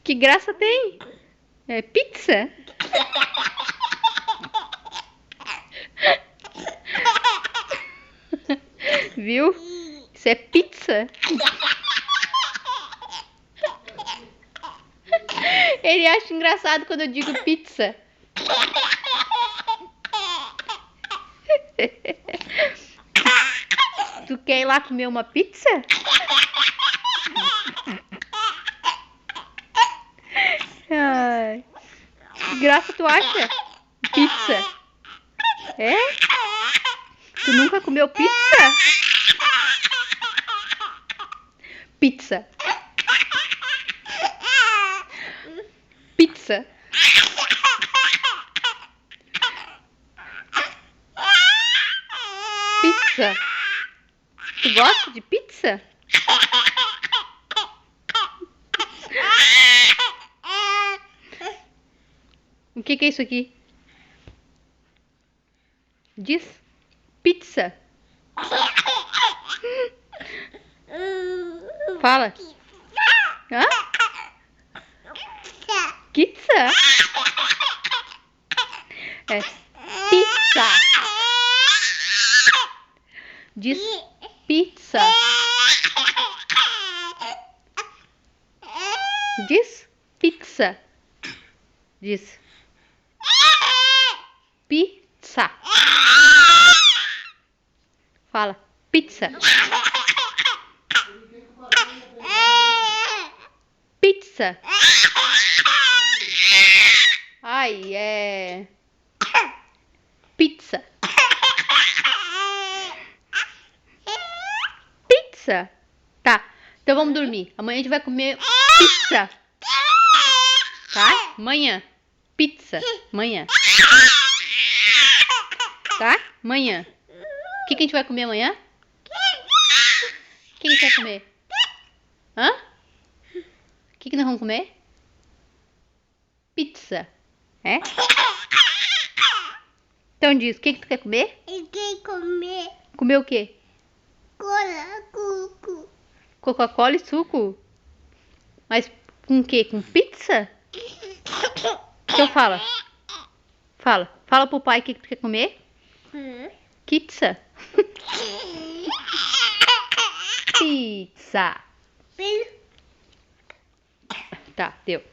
Que graça tem? É pizza? Viu? Isso é pizza? Ele acha engraçado quando eu digo pizza. Tu quer ir lá comer uma pizza? Ai, que graça tu acha? Pizza? É? Tu nunca comeu pizza? Pizza. Pizza. Pizza. Tu gosta de pizza? O que é isso aqui? Diz. Pizza. Fala. Hã? Pizza? É pizza. Diz pizza. Diz pizza. Diz pizza. Fala pizza. Pizza. Ai, é pizza. Pizza. Tá, então vamos dormir. Amanhã a gente vai comer pizza. Tá? Amanhã. Pizza. Amanhã. Tá? Amanhã. O que a gente vai comer amanhã? O que a gente vai comer? Hã? O que nós vamos comer? Pizza. É? Então diz, o que tu quer comer? Eu quero comer Comer o quê? cola, cuco. Coca-Cola e suco? Mas com o quê? Com pizza? Então fala. Fala. Fala pro pai o que tu quer comer? Pizza. Pizza. Tá, deu.